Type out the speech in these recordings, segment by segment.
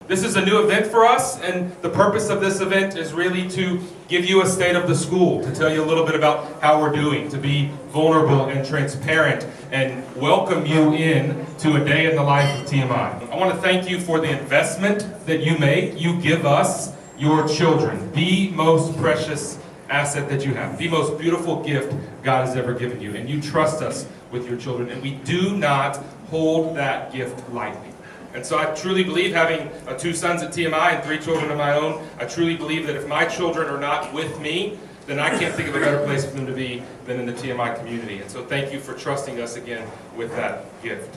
This is a new event for us, and the purpose of this event is really to give you a state of the school, to tell you a little bit about how we're doing, to be vulnerable and transparent, and welcome you in to a day in the life of TMI. I want to thank you for the investment that you make. You give us your children, the most precious asset that you have, the most beautiful gift God has ever given you, and you trust us with your children, and we do not hold that gift lightly. And so I truly believe, having 2 sons at TMI and 3 children of my own, I truly believe that if my children are not with me, then I can't think of a better place for them to be than in the TMI community. And so thank you for trusting us again with that gift.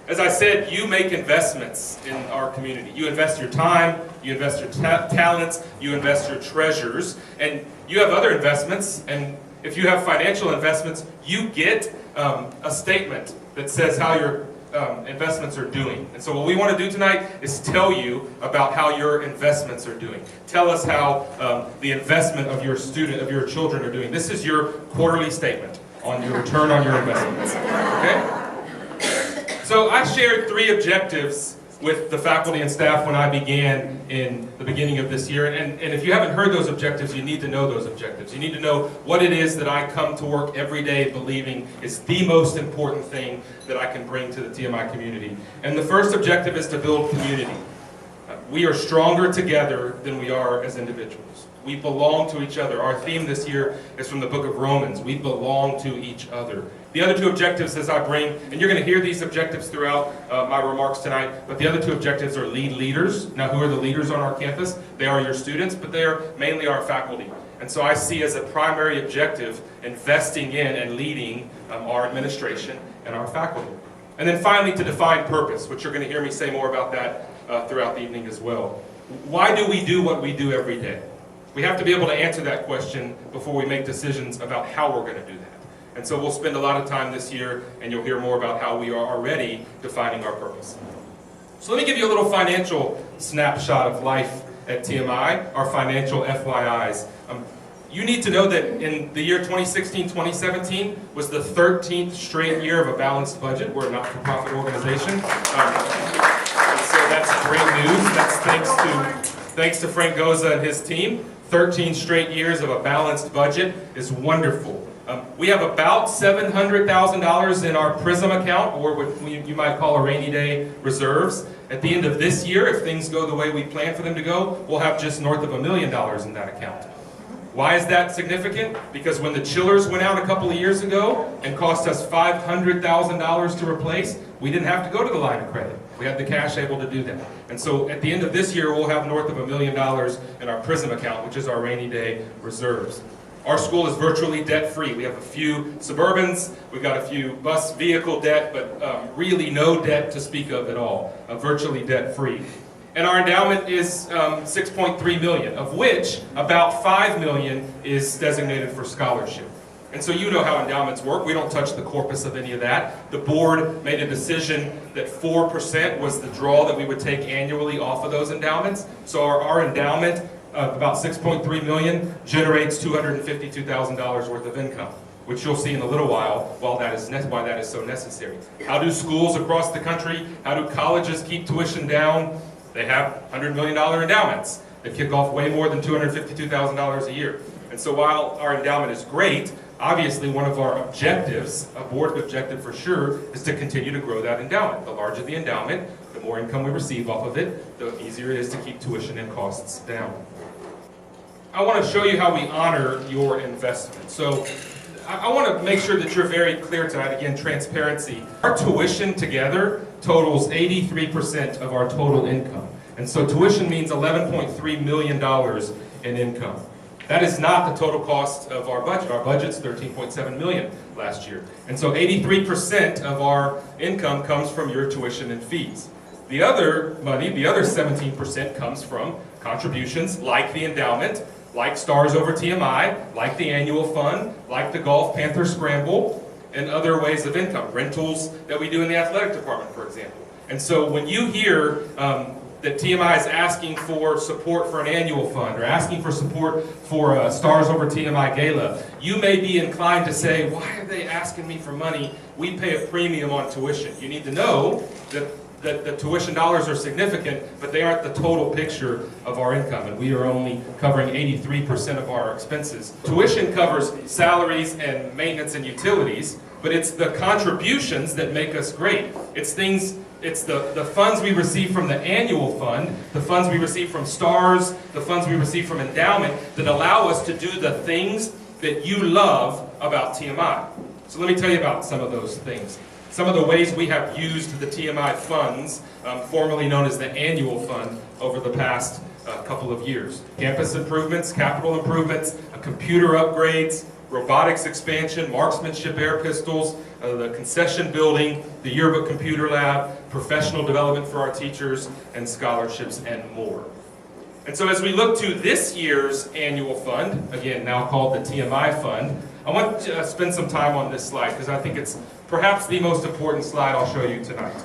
As I said, you make investments in our community. You invest your time, you invest your talents, you invest your treasures, and you have other investments. And if you have financial investments, you get a statement that says how your investments are doing. And so what we want to do tonight is tell you about how your investments are doing. Tell us how the investment of your children are doing. This is your quarterly statement on your return on your investments. Okay? So I shared 3 objectives with the faculty and staff when I began in the beginning of this year. And if you haven't heard those objectives, you need to know those objectives. You need to know what it is that I come to work every day believing is the most important thing that I can bring to the TMI community. And the first objective is to build community. We are stronger together than we are as individuals. We belong to each other. Our theme this year is from the book of Romans. We belong to each other. The other 2 objectives as I bring, and you're going to hear these objectives throughout my remarks tonight, but the other 2 objectives are lead leaders. Now, who are the leaders on our campus? They are your students, but they are mainly our faculty. And so I see as a primary objective investing in and leading our administration and our faculty. And then finally, to define purpose, which you're going to hear me say more about that throughout the evening as well. Why do we do what we do every day? We have to be able to answer that question before we make decisions about how we're going to do that. And so we'll spend a lot of time this year, and you'll hear more about how we are already defining our purpose. So let me give you a little financial snapshot of life at TMI, our financial FYIs. You need to know that in the year 2016-2017 was the 13th straight year of a balanced budget. We're a not-for-profit organization. And so that's great news. That's thanks to Frank Goza and his team. 13 straight years of a balanced budget is wonderful. We have about $700,000 in our PRISM account, or what you might call a rainy day reserves. At the end of this year, if things go the way we plan for them to go, we'll have just north of $1 million in that account. Why is that significant? Because when the chillers went out a couple of years ago and cost us $500,000 to replace, we didn't have to go to the line of credit. We had the cash able to do that. And so at the end of this year, we'll have north of $1 million in our PRISM account, which is our rainy day reserves. Our school is virtually debt-free. We have a few Suburbans, we've got a few bus vehicle debt, but really no debt to speak of at all, virtually debt-free. And our endowment is $6.3 million, of which about $5 million is designated for scholarship. And so you know how endowments work. We don't touch the corpus of any of that. The board made a decision that 4% was the draw that we would take annually off of those endowments. So our endowment, about $6.3 million, generates $252,000 worth of income, which you'll see in a little while why that is so necessary. How do schools across the country, how do colleges keep tuition down? They have $100 million endowments that kick off way more than $252,000 a year. And so while our endowment is great, obviously one of our objectives, a board objective for sure, is to continue to grow that endowment. The larger the endowment, the more income we receive off of it, the easier it is to keep tuition and costs down. I want to show you how we honor your investment. So I want to make sure that you're very clear tonight. Again, transparency. Our tuition together totals 83% of our total income. And so tuition means $11.3 million in income. That is not the total cost of our budget. Our budget's $13.7 million last year. And so 83% of our income comes from your tuition and fees. The other money, the other 17%, comes from contributions like the endowment, like Stars Over TMI, like the annual fund, like the Golf Panther Scramble, and other ways of income. Rentals that we do in the athletic department, for example. And so when you hear that TMI is asking for support for an annual fund or asking for support for a Stars Over TMI Gala, you may be inclined to say, why are they asking me for money? We pay a premium on tuition. You need to know that the tuition dollars are significant, but they aren't the total picture of our income, and we are only covering 83% of our expenses. Tuition covers salaries and maintenance and utilities, but it's the contributions that make us great. It's the funds we receive from the annual fund, the funds we receive from STARS, the funds we receive from endowment that allow us to do the things that you love about TMI. So let me tell you about some of those things. Some of the ways we have used the TMI funds, formerly known as the annual fund, over the past couple of years. Campus improvements, capital improvements, computer upgrades, robotics expansion, marksmanship air pistols, the concession building, the yearbook computer lab, professional development for our teachers, and scholarships and more. And so as we look to this year's annual fund, again now called the TMI fund, I want to spend some time on this slide because I think it's perhaps the most important slide I'll show you tonight.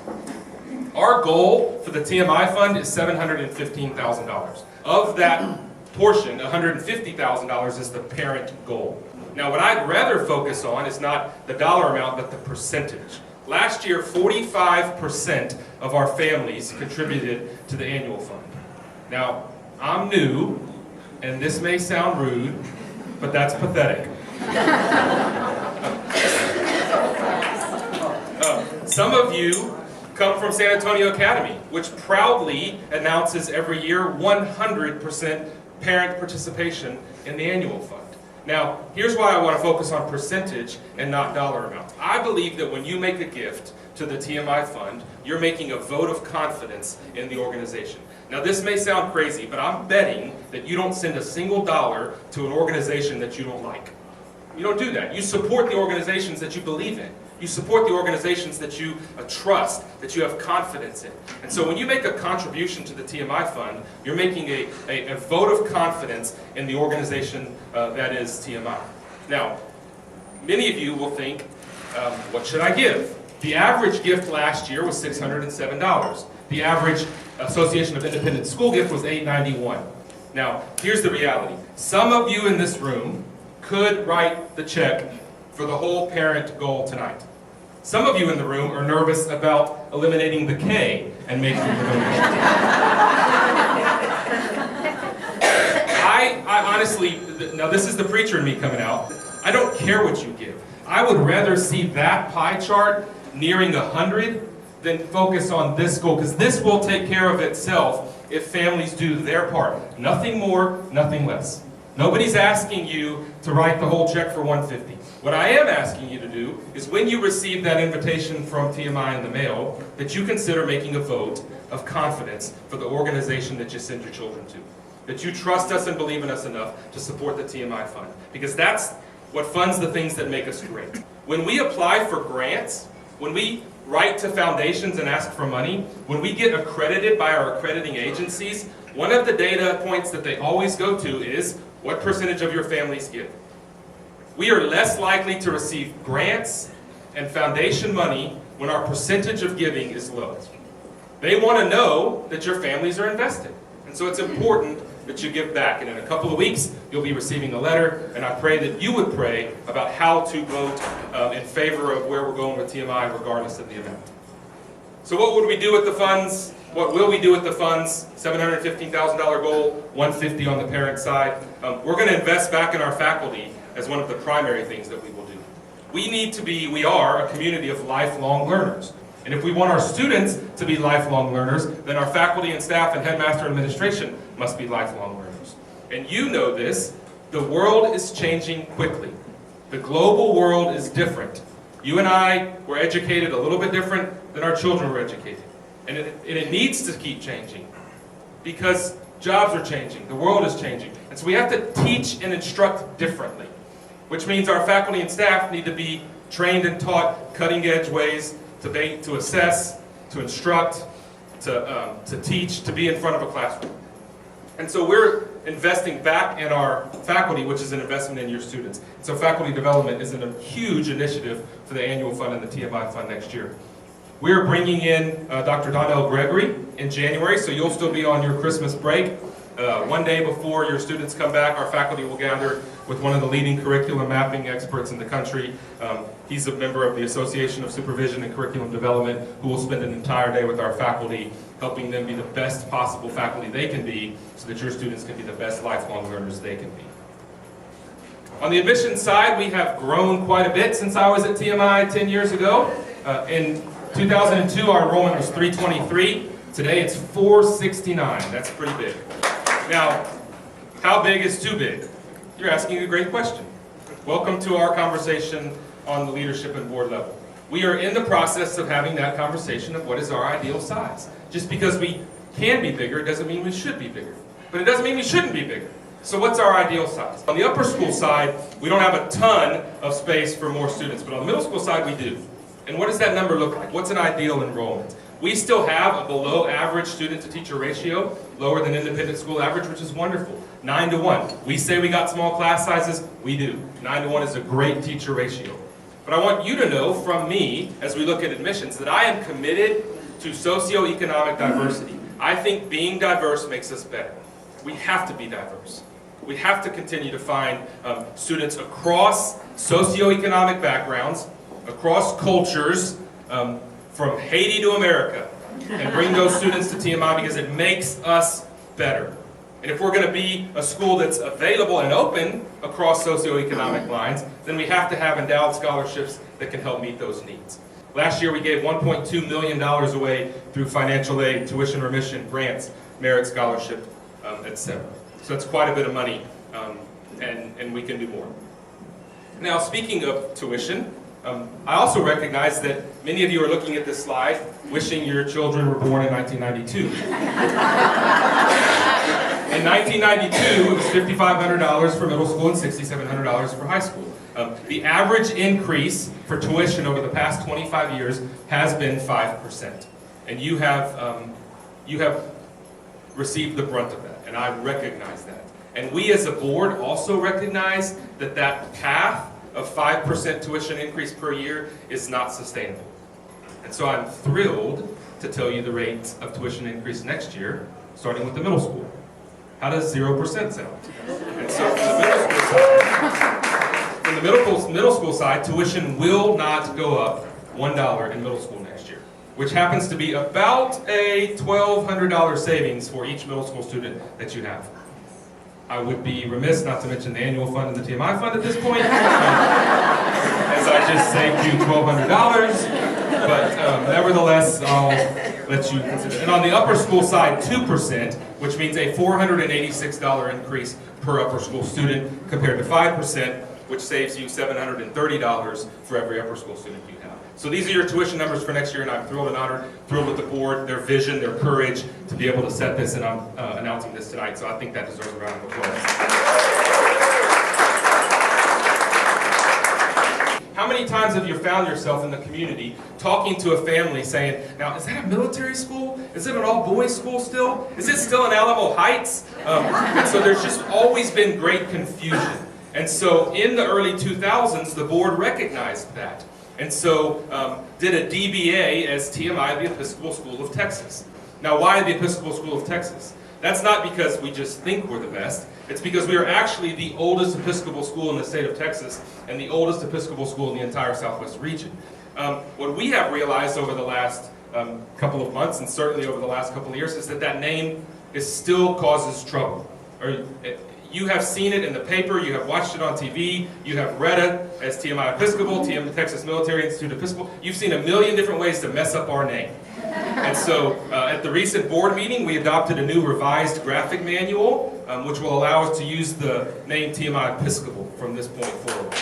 Our goal for the TMI fund is $715,000. Of that portion, $150,000 is the parent goal. Now what I'd rather focus on is not the dollar amount, but the percentage. Last year, 45% of our families contributed to the annual fund. Now, I'm new, and this may sound rude, but that's pathetic. Some of you come from San Antonio Academy, which proudly announces every year 100% parent participation in the annual fund. Now, here's why I want to focus on percentage and not dollar amounts. I believe that when you make a gift to the TMI fund, you're making a vote of confidence in the organization. Now, this may sound crazy, but I'm betting that you don't send a single dollar to an organization that you don't like. You don't do that. You support the organizations that you believe in. You support the organizations that you trust, that you have confidence in. And so when you make a contribution to the TMI fund, you're making a vote of confidence in the organization that is TMI. Now, many of you will think, what should I give? The average gift last year was $607. The average Association of Independent School gift was $891. Now, here's the reality. Some of you in this room could write the check for the whole parent goal tonight. Some of you in the room are nervous about eliminating the K and making the donation. I honestly, now this is the preacher in me coming out, I don't care what you give. I would rather see that pie chart nearing 100 than focus on this goal, because this will take care of itself if families do their part. Nothing more, nothing less. Nobody's asking you to write the whole check for $150. What I am asking you to do is when you receive that invitation from TMI in the mail, that you consider making a vote of confidence for the organization that you send your children to. That you trust us and believe in us enough to support the TMI fund. Because that's what funds the things that make us great. When we apply for grants, when we write to foundations and ask for money, when we get accredited by our accrediting agencies, one of the data points that they always go to is what percentage of your families give. We are less likely to receive grants and foundation money when our percentage of giving is low. They want to know that your families are invested. And so it's important that you give back. And in a couple of weeks, you'll be receiving a letter, and I pray that you would pray about how to vote in favor of where we're going with TMI regardless of the amount. So what would we do with the funds? What will we do with the funds? $715,000 goal, $150 on the parent side. We're going to invest back in our faculty as one of the primary things that we will do. We are a community of lifelong learners. And if we want our students to be lifelong learners, then our faculty and staff and headmaster administration must be lifelong learners. And you know this, the world is changing quickly. The global world is different. You and I were educated a little bit different than our children were educated. And it needs to keep changing because jobs are changing, the world is changing. And so we have to teach and instruct differently, which means our faculty and staff need to be trained and taught cutting-edge ways to assess, to instruct, to teach, to be in front of a classroom. And so we're investing back in our faculty, which is an investment in your students. So faculty development is a huge initiative for the annual fund and the TMI fund next year. We're bringing in Dr. Donnell Gregory in January, so you'll still be on your Christmas break. One day before your students come back, our faculty will gather with one of the leading curriculum mapping experts in the country. He's a member of the Association of Supervision and Curriculum Development, who will spend an entire day with our faculty, helping them be the best possible faculty they can be, so that your students can be the best lifelong learners they can be. On the admissions side, we have grown quite a bit since I was at TMI 10 years ago. In 2002, our enrollment was 323. Today, it's 469. That's pretty big. Now, how big is too big? You're asking a great question. Welcome to our conversation on the leadership and board level. We are in the process of having that conversation of what is our ideal size. Just because we can be bigger doesn't mean we should be bigger. But it doesn't mean we shouldn't be bigger. So what's our ideal size? On the upper school side, we don't have a ton of space for more students, but on the middle school side, we do. And what does that number look like? What's an ideal enrollment? We still have a below average student to teacher ratio, lower than independent school average, which is wonderful. 9 to 1. We say we got small class sizes, we do. 9 to 1 is a great teacher ratio. But I want you to know from me, as we look at admissions, that I am committed to socioeconomic diversity. I think being diverse makes us better. We have to be diverse. We have to continue to find students across socioeconomic backgrounds, across cultures, from Haiti to America, and bring those students to TMI because it makes us better. And if we're going to be a school that's available and open across socioeconomic lines, then we have to have endowed scholarships that can help meet those needs. Last year we gave $1.2 million away through financial aid, tuition remission, grants, merit scholarship, etc. So that's quite a bit of money, and we can do more. Now, speaking of tuition, I also recognize that many of you are looking at this slide wishing your children were born in 1992. In 1992, it was $5,500 for middle school and $6,700 for high school. The average increase for tuition over the past 25 years has been 5%. And you have received the brunt of that, and I recognize that. And we as a board also recognize that that path of 5% tuition increase per year is not sustainable. And so I'm thrilled to tell you the rate of tuition increase next year, starting with the middle school. How does 0% sound? And so from the middle school side, tuition will not go up $1 in middle school next year, which happens to be about a $1,200 savings for each middle school student that you have. I would be remiss not to mention the annual fund and the TMI fund at this point, as I just saved you $1,200, but nevertheless, I'll let you consider. And on the upper school side, 2%, which means a $486 increase per upper school student compared to 5%, which saves you $730 for every upper school student you have. So these are your tuition numbers for next year, and I'm thrilled and honored, thrilled with the board, their vision, their courage to be able to set this, and I'm announcing this tonight, so I think that deserves a round of applause. How many times have you found yourself in the community talking to a family saying, now, is that a military school? Is it an all-boys school still? Is it still in Alamo Heights? And so there's just always been great confusion. And so in the early 2000s, the board recognized that. And so did a DBA as TMI, the Episcopal School of Texas. Now, why the Episcopal School of Texas? That's not because we just think we're the best. It's because we are actually the oldest Episcopal school in the state of Texas and the oldest Episcopal school in the entire Southwest region. What we have realized over the last couple of months, and certainly over the last couple of years, is that that name still causes trouble. You have seen it in the paper, you have watched it on TV, you have read it as TMI Episcopal, Texas Military Institute Episcopal. You've seen a million different ways to mess up our name. And so at the recent board meeting, we adopted a new revised graphic manual, which will allow us to use the name TMI Episcopal from this point forward.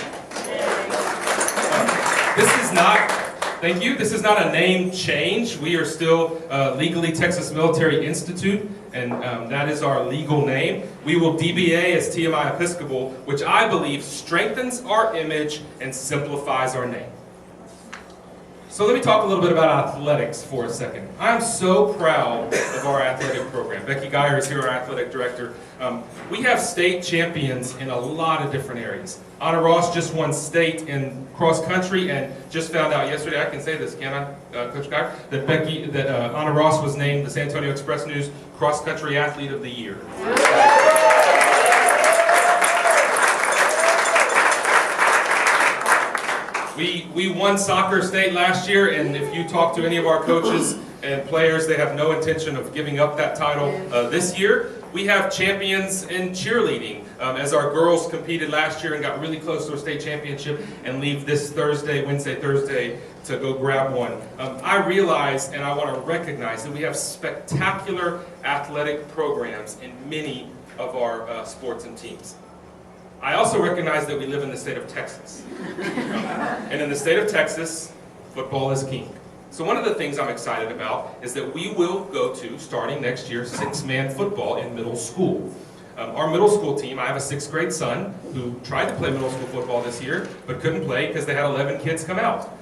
This is not a name change. We are still legally Texas Military Institute, and that is our legal name. We will DBA as TMI Episcopal, which I believe strengthens our image and simplifies our name. So let me talk a little bit about athletics for a second. I'm so proud of our athletic program. Becky Geyer is here, our athletic director. We have state champions in a lot of different areas. Anna Ross just won state in cross country and just found out yesterday, I can say this, can I, Coach Geyer, that Anna Ross was named the San Antonio Express News Cross Country Athlete of the Year. We won soccer state last year, and if you talk to any of our coaches and players, they have no intention of giving up that title this year. We have champions in cheerleading, as our girls competed last year and got really close to a state championship and leave this Wednesday, Thursday, to go grab one. I realize and I want to recognize that we have spectacular athletic programs in many of our sports and teams. I also recognize that we live in the state of Texas. And in the state of Texas, football is king. So one of the things I'm excited about is that we will go to, starting next year, 6-man football in middle school. Our middle school team, I have a 6th grade son who tried to play middle school football this year, but couldn't play because they had 11 kids come out.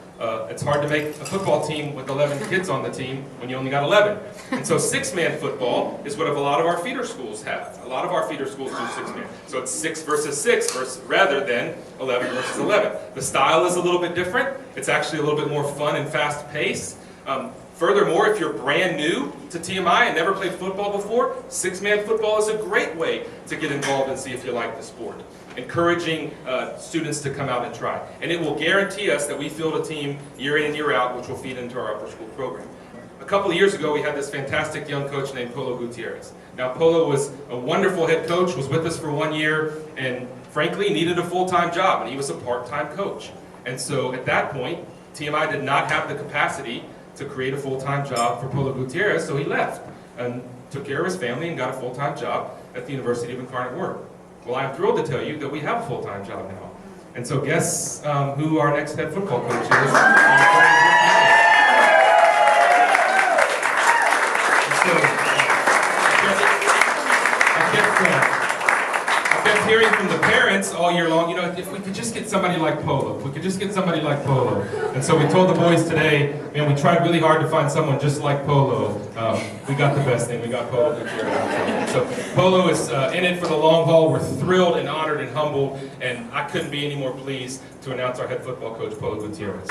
It's hard to make a football team with 11 kids on the team when you only got 11. And so 6-man football is what a lot of our feeder schools have. A lot of our feeder schools do 6-man. So it's 6 versus 6 rather than 11 versus 11. The style is a little bit different. It's actually a little bit more fun and fast paced. Furthermore, if you're brand new to TMI and never played football before, 6-man football is a great way to get involved and see if you like the sport. Encouraging students to come out and try. And it will guarantee us that we field a team year in and year out, which will feed into our upper school program. A couple of years ago, we had this fantastic young coach named Polo Gutierrez. Now, Polo was a wonderful head coach, was with us for 1 year, and frankly needed a full-time job, and he was a part-time coach. And so at that point, TMI did not have the capacity to create a full-time job for Polo Gutierrez, so he left and took care of his family and got a full-time job at the University of Incarnate Word. Well, I'm thrilled to tell you that we have a full-time job now. And so guess who our next head football coach is? I kept hearing from the parents all year long, you know, if we could just get somebody like Polo, if we could just get somebody like Polo. And so we told the boys today, man, we tried really hard to find someone just like Polo. We got the best thing, we got Polo Gutierrez. So Polo is in it for the long haul. We're thrilled and honored and humbled, and I couldn't be any more pleased to announce our head football coach, Polo Gutierrez.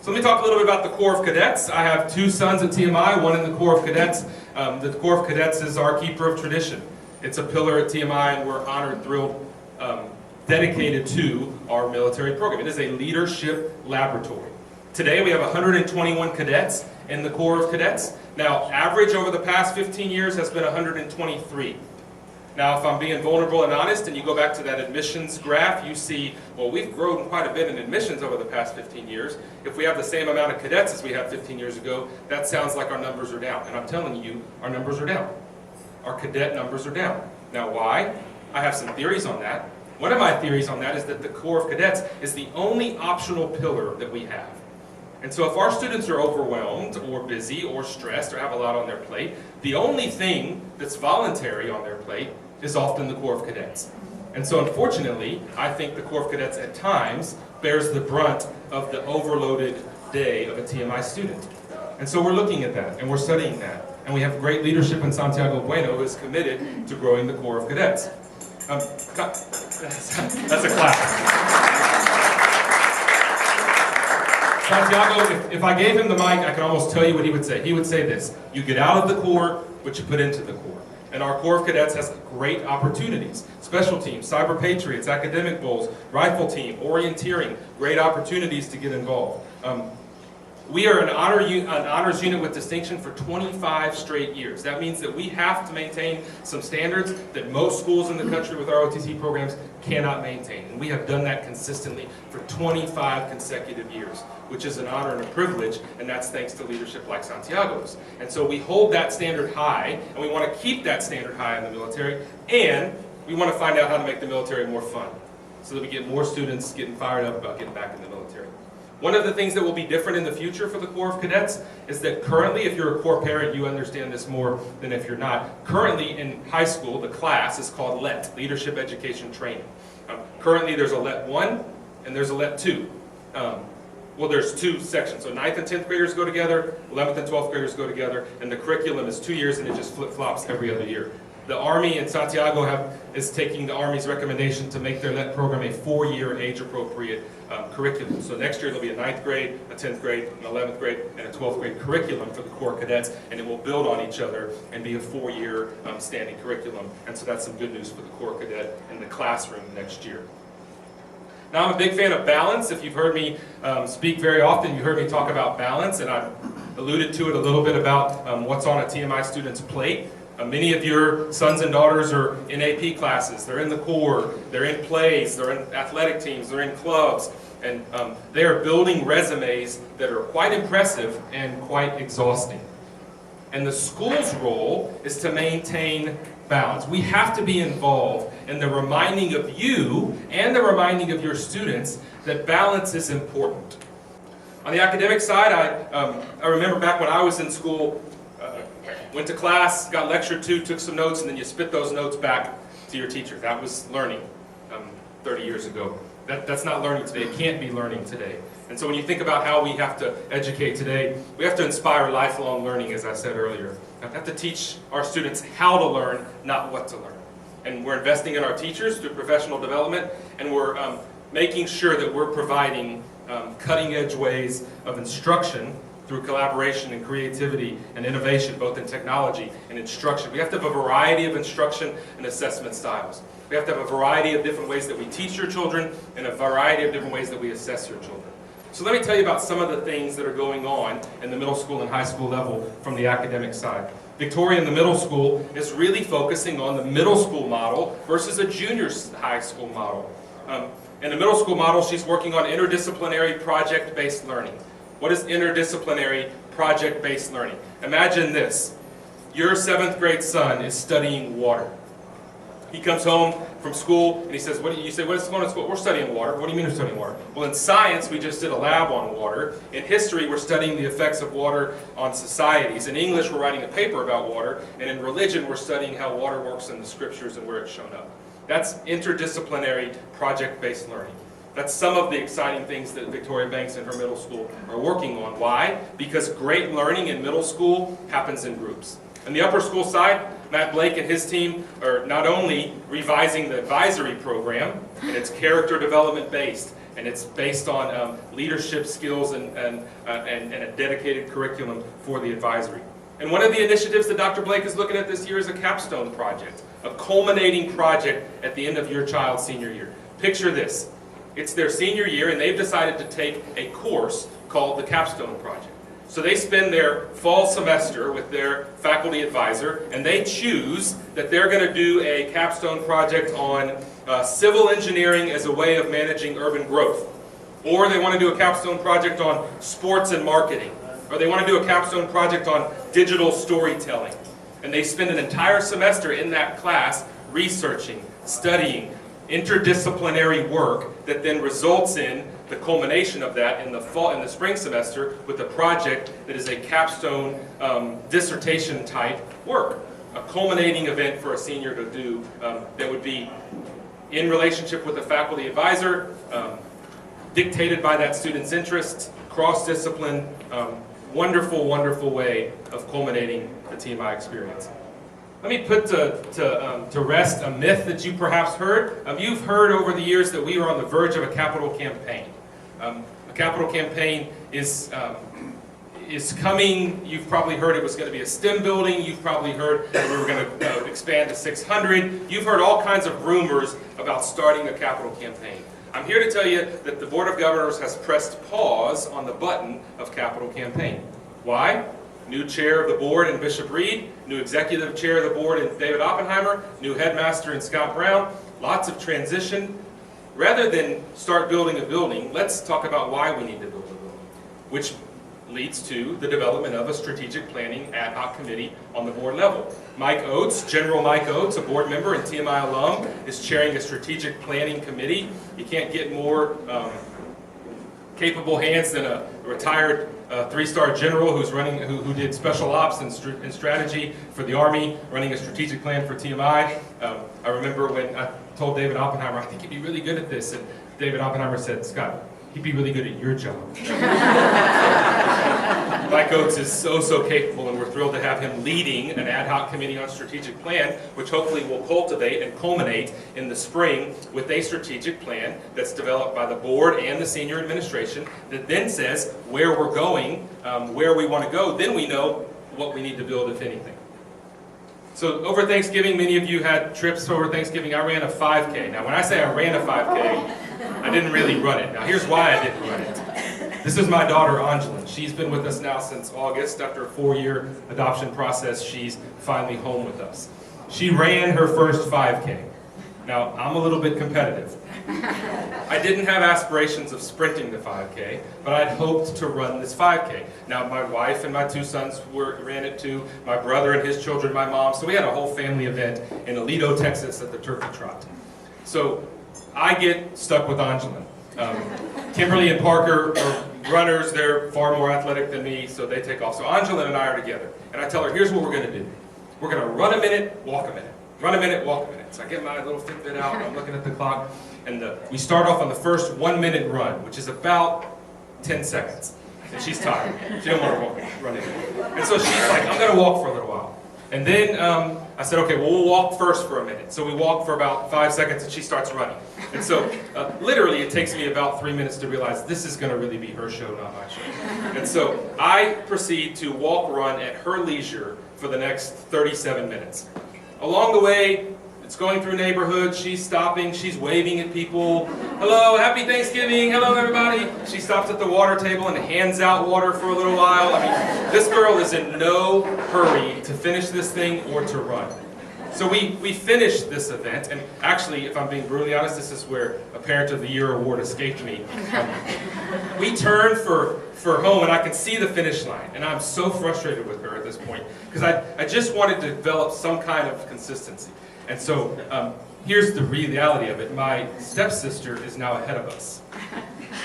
So let me talk a little bit about the Corps of Cadets. I have 2 sons at TMI, one in the Corps of Cadets. The Corps of Cadets is our keeper of tradition. It's a pillar at TMI, and we're honored, thrilled, dedicated to our military program. It is a leadership laboratory. Today we have 121 cadets in the Corps of Cadets. Now, average over the past 15 years has been 123. Now, if I'm being vulnerable and honest, and you go back to that admissions graph, you see, well, we've grown quite a bit in admissions over the past 15 years. If we have the same amount of cadets as we had 15 years ago, that sounds like our numbers are down. And I'm telling you, our numbers are down. Our cadet numbers are down. Now, why? I have some theories on that. One of my theories on that is that the Corps of Cadets is the only optional pillar that we have. And so if our students are overwhelmed or busy or stressed or have a lot on their plate, the only thing that's voluntary on their plate is often the Corps of Cadets. And so unfortunately, I think the Corps of Cadets at times bears the brunt of the overloaded day of a TMI student. And so we're looking at that and we're studying that. And we have great leadership in Santiago Bueno who is committed to growing the Corps of Cadets. That's a clap. Santiago, if I gave him the mic, I could almost tell you what he would say. He would say this: you get out of the Corps what you put into the Corps. And our Corps of Cadets has great opportunities. Special teams, Cyber Patriots, academic bowls, rifle team, orienteering, great opportunities to get involved. We are an honors unit with distinction for 25 straight years. That means that we have to maintain some standards that most schools in the country with our OTC programs cannot maintain. And we have done that consistently for 25 consecutive years, which is an honor and a privilege, and that's thanks to leadership like Santiago's. And so we hold that standard high, and we want to keep that standard high in the military, and we want to find out how to make the military more fun, so that we get more students getting fired up about getting back in the military. One of the things that will be different in the future for the Corps of Cadets is that currently, if you're a Corps parent, you understand this more than if you're not. Currently in high school, the class is called LET, Leadership Education Training. Currently there's a LET 1 and there's a LET 2. well, there's two sections. So 9th and 10th graders go together, 11th and 12th graders go together, and the curriculum is 2 years and it just flip-flops every other year. The Army in Santiago is taking the Army's recommendation to make their LET program a 4-year age-appropriate curriculum. So next year there'll be a 9th grade, a 10th grade, an 11th grade, and a 12th grade curriculum for the Corps cadets, and it will build on each other and be a 4-year standing curriculum. And so that's some good news for the Corps cadet in the classroom next year. Now, I'm a big fan of balance. If you've heard me speak very often, you heard me talk about balance, and I've alluded to it a little bit about what's on a TMI student's plate. Many of your sons and daughters are in AP classes, they're in the Corps, they're in plays, they're in athletic teams, they're in clubs, and they are building resumes that are quite impressive and quite exhausting. And the school's role is to maintain balance. We have to be involved in the reminding of you and the reminding of your students that balance is important. On the academic side, I remember back when I was in school, went to class, got lectured to, took some notes, and then you spit those notes back to your teacher. That was learning 30 years ago. That's not learning today. It can't be learning today. And so when you think about how we have to educate today, we have to inspire lifelong learning, as I said earlier. We have to teach our students how to learn, not what to learn. And we're investing in our teachers through professional development, and we're making sure that we're providing cutting-edge ways of instruction through collaboration and creativity and innovation, both in technology and instruction. We have to have a variety of instruction and assessment styles. We have to have a variety of different ways that we teach your children and a variety of different ways that we assess your children. So let me tell you about some of the things that are going on in the middle school and high school level from the academic side. Victoria in the middle school is really focusing on the middle school model versus a junior high school model. In the middle school model, she's working on interdisciplinary project-based learning. What is interdisciplinary project-based learning? Imagine this. Your 7th grade son is studying water. He comes home from school and he says, you say, what's going on in school? We're studying water. What do you mean we're studying water? Well, in science, we just did a lab on water. In history, we're studying the effects of water on societies. In English, we're writing a paper about water. And in religion, we're studying how water works in the scriptures and where it's shown up. That's interdisciplinary project-based learning. That's some of the exciting things that Victoria Banks and her middle school are working on. Why? Because great learning in middle school happens in groups. On the upper school side, Matt Blake and his team are not only revising the advisory program, and it's character development based, and it's based on leadership skills and a dedicated curriculum for the advisory. And one of the initiatives that Dr. Blake is looking at this year is a capstone project, a culminating project at the end of your child's senior year. Picture this. It's their senior year, and they've decided to take a course called the Capstone Project. So they spend their fall semester with their faculty advisor, and they choose that they're going to do a capstone project on civil engineering as a way of managing urban growth. Or they want to do a capstone project on sports and marketing. Or they want to do a capstone project on digital storytelling. And they spend an entire semester in that class researching, studying, interdisciplinary work that then results in the culmination of that in the fall and the spring semester with a project that is a capstone dissertation type work, a culminating event for a senior to do that would be in relationship with a faculty advisor, dictated by that student's interests, cross-discipline, wonderful, wonderful way of culminating the TMI experience. Let me put to rest a myth that you perhaps heard. You've heard over the years that we are on the verge of a capital campaign. A capital campaign is coming. You've probably heard it was going to be a STEM building. You've probably heard that we were going to expand to 600. You've heard all kinds of rumors about starting a capital campaign. I'm here to tell you that the Board of Governors has pressed pause on the button of capital campaign. Why? New chair of the board in Bishop Reed, new executive chair of the board in David Oppenheimer, new headmaster in Scott Brown, lots of transition. Rather than start building a building, let's talk about why we need to build a building, which leads to the development of a strategic planning ad hoc committee on the board level. Mike Oates, General Mike Oates, a board member and TMI alum, is chairing a strategic planning committee. You can't get more capable hands than a retired three-star general who did special ops and strategy for the Army, running a strategic plan for TMI. I remember when I told David Oppenheimer, I think you'd be really good at this, and David Oppenheimer said, Scott, he'd be really good at your job. Mike Oates is so capable, and we're thrilled to have him leading an ad hoc committee on strategic plan, which hopefully will cultivate and culminate in the spring with a strategic plan that's developed by the board and the senior administration that then says where we're going, where we want to go. Then we know what we need to build, if anything. So over Thanksgiving, many of you had trips over Thanksgiving. I ran a 5K. Now when I say I ran a 5K, I didn't really run it. Now here's why I didn't run it. This is my daughter, Angeline. She's been with us now since August. After a 4-year adoption process, she's finally home with us. She ran her first 5K. Now, I'm a little bit competitive. I didn't have aspirations of sprinting the 5K, but I'd hoped to run this 5K. Now, my wife and my 2 sons ran it too, my brother and his children, my mom, so we had a whole family event in Aledo, Texas at the Turkey Trot. So, I get stuck with Angeline. Kimberly and Parker are runners. They're far more athletic than me, so they take off. So Angeline and I are together, and I tell her, here's what we're going to do. We're going to run a minute, walk a minute. Run a minute, walk a minute. So I get my little Fitbit out, and I'm looking at the clock, and we start off on the first 1-minute run, which is about 10 seconds. And she's tired. She don't want to run in. And so she's like, I'm going to walk for a little while. And then I said, okay, well, we'll walk first for a minute. So we walk for about 5 seconds, and she starts running. And so literally it takes me about 3 minutes to realize this is going to really be her show, not my show. And so I proceed to walk, run at her leisure for the next 37 minutes. Along the way, it's going through neighborhoods, she's stopping, she's waving at people. Hello, happy Thanksgiving, hello everybody. She stops at the water table and hands out water for a little while. I mean, this girl is in no hurry to finish this thing or to run. So we finished this event, and actually, if I'm being brutally honest, this is where a Parent of the Year award escaped me. We turned for home, and I can see the finish line, and I'm so frustrated with her at this point, because I just wanted to develop some kind of consistency. And so, here's the reality of it. My stepsister is now ahead of us.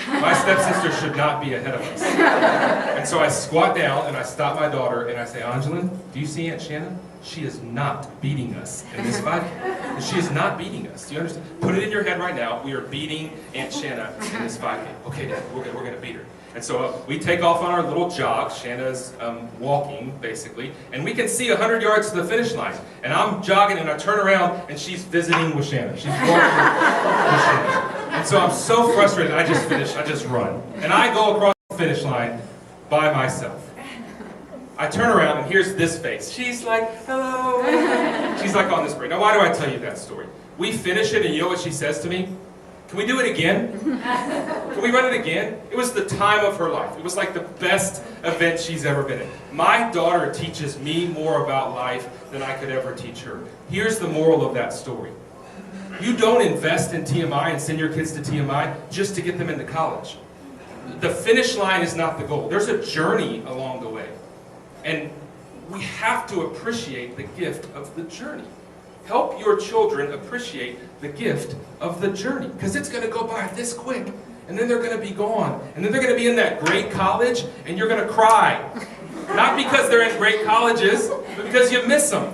My stepsister should not be ahead of us. And so I squat down, and I stop my daughter, and I say, Angeline, do you see Aunt Shannon? She is not beating us in this 5K. She is not beating us. Do you understand? Put it in your head right now. We are beating Aunt Shanna in this 5K. Okay, Dad, we're going to beat her. And so we take off on our little jog. Shanna's walking, basically. And we can see 100 yards to the finish line. And I'm jogging, and I turn around, and she's visiting with Shanna. She's walking with Shanna. And so I'm so frustrated. I just run. And I go across the finish line by myself. I turn around, and here's this face. She's like, hello. She's like on this break. Now, why do I tell you that story? We finish it, and you know what she says to me? Can we do it again? Can we run it again? It was the time of her life. It was like the best event she's ever been in. My daughter teaches me more about life than I could ever teach her. Here's the moral of that story. You don't invest in TMI and send your kids to TMI just to get them into college. The finish line is not the goal. There's a journey along the way. And we have to appreciate the gift of the journey. Help your children appreciate the gift of the journey, because it's going to go by this quick, and then they're going to be gone, and then they're going to be in that great college, and you're going to cry. Not because they're in great colleges, but because you miss them.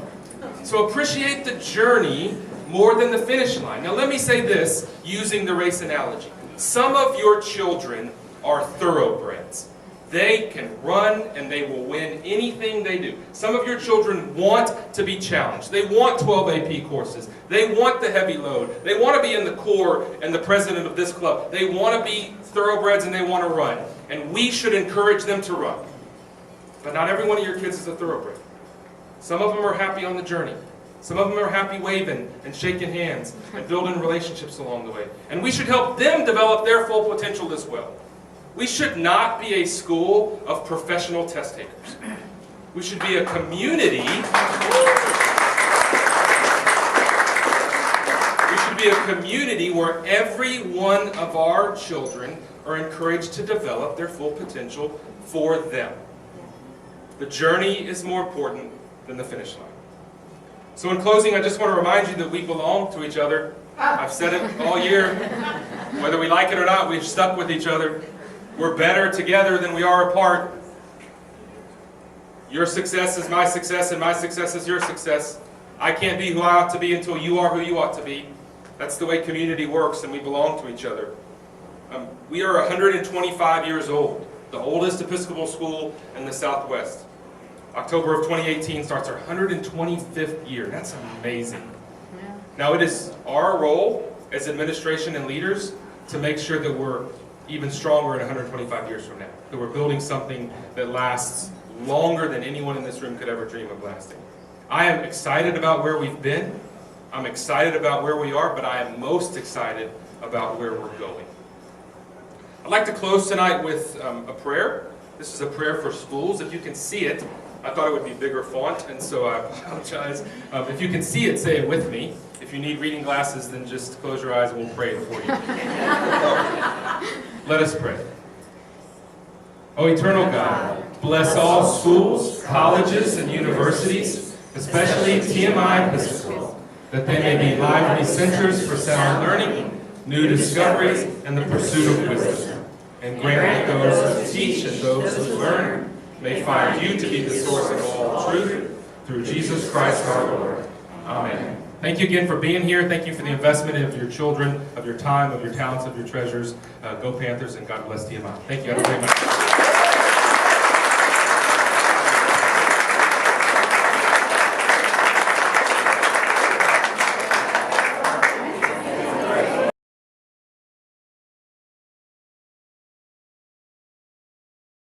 So appreciate the journey more than the finish line. Now let me say this, using the race analogy. Some of your children are thoroughbreds. They can run and they will win anything they do. Some of your children want to be challenged. They want 12 AP courses. They want the heavy load. They want to be in the Corps and the president of this club. They want to be thoroughbreds and they want to run. And we should encourage them to run. But not every one of your kids is a thoroughbred. Some of them are happy on the journey. Some of them are happy waving and shaking hands and building relationships along the way. And we should help them develop their full potential as well. We should not be a school of professional test takers. We should be a community. We should be a community where every one of our children are encouraged to develop their full potential for them. The journey is more important than the finish line. So in closing, I just want to remind you that we belong to each other. I've said it all year. Whether we like it or not, we've stuck with each other. We're better together than we are apart. Your success is my success, and my success is your success. I can't be who I ought to be until you are who you ought to be. That's the way community works, and we belong to each other. We are 125 years old, the oldest Episcopal school in the Southwest. October of 2018 starts our 125th year. That's amazing. Yeah. Now it is our role as administration and leaders to make sure that we're even stronger in 125 years from now, that we're building something that lasts longer than anyone in this room could ever dream of lasting. I am excited about where we've been. I'm excited about where we are, but I am most excited about where we're going. I'd like to close tonight with a prayer. This is a prayer for schools. If you can see it, I thought it would be bigger font, and so I apologize. If you can see it, say it with me. If you need reading glasses, then just close your eyes and we'll pray it for you. Let us pray. O eternal God, bless all schools, colleges, and universities, especially TMI Episcopal, that they may be lively centers for sound learning, new discoveries, and the pursuit of wisdom. And grant that those who teach and those who learn may find you to be the source of all truth, through Jesus Christ our Lord. Amen. Thank you again for being here. Thank you for the investment of your children, of your time, of your talents, of your treasures. Go Panthers, and God bless TMI. Thank you very much.